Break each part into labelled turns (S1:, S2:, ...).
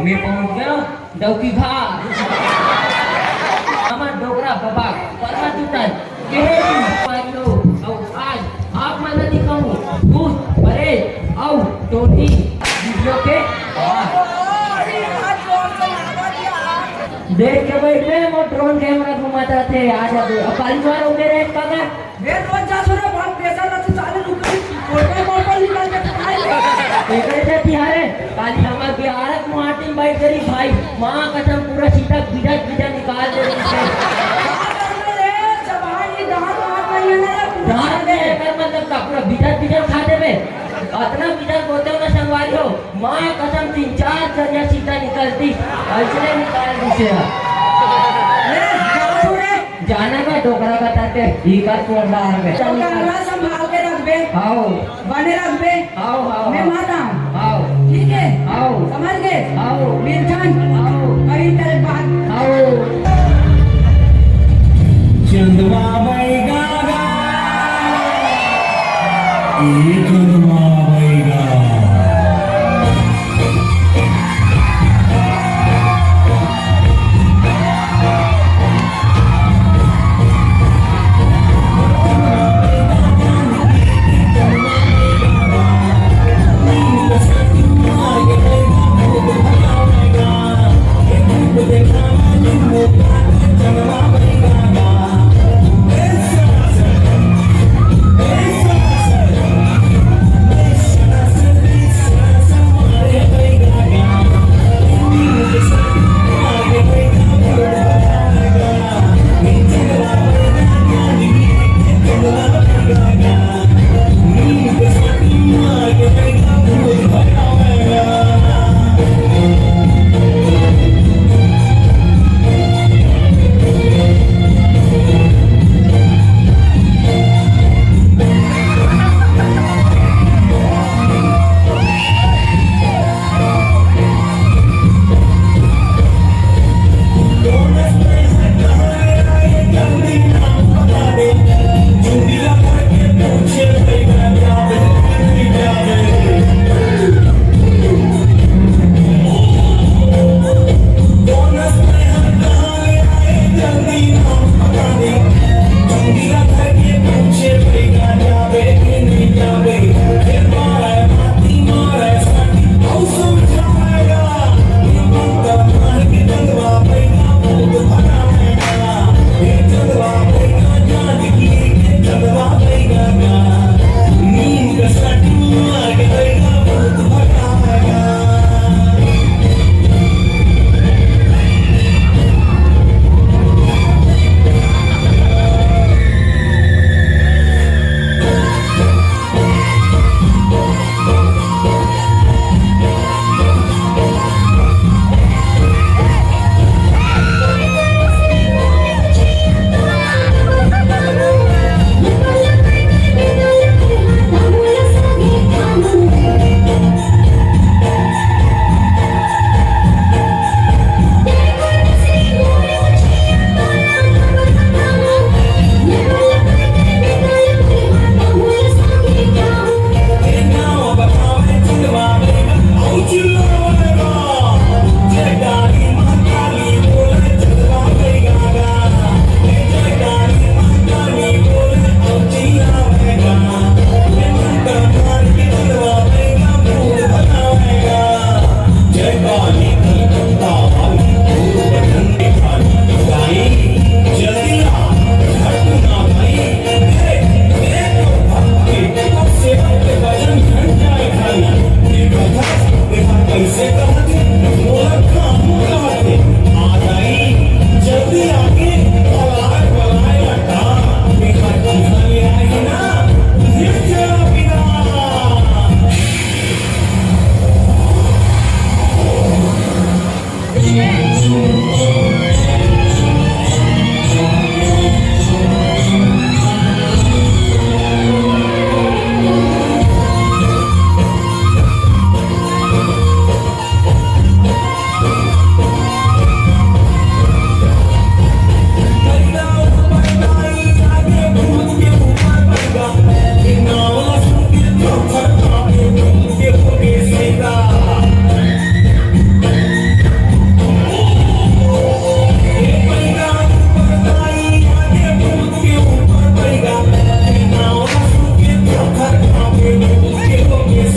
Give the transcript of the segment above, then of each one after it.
S1: मी पहुंच गया डौकी घाट हमार डोगरा बाबा परमा जुटल के पाइलो और आज आप मला दिखाऊं भूत परेश और टोनी वीडियो के देख के बैठे वो ड्रोन कैमरा घुमाता थे आज अभी काली बार हो गए रे काका
S2: वे रोज जा सुरे बहुत प्रेशर ना चाले रुपए फोटो निकाल के खाई
S1: इकडे से बिहार काली हमार बिहार मार्टिन भाई करी भाई मां कसम पूरा सीधा बिजा निकाल दे रही है दांत में कर मतलब का पूरा बिजा खा देबे अतना बिजा बोलते हो ना संगवारी हो मां कसम 3-4 जगह सीधा निकलती ऐसे निकाल दिसे जाना का डोकरा बताते ही का कोंडार में
S2: डोकरा संभाल के रख बे
S1: आओ
S2: बने रख बे
S1: आओ आओ
S2: मैं माता
S1: आओ
S2: ठीक है
S1: आओ
S2: समझ गए
S1: आओ
S2: मिर्चान
S1: आओ
S2: कहीं तेरे बात
S1: आओ
S3: चंदवा बैगा चंदवा बैगा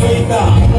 S3: बैगा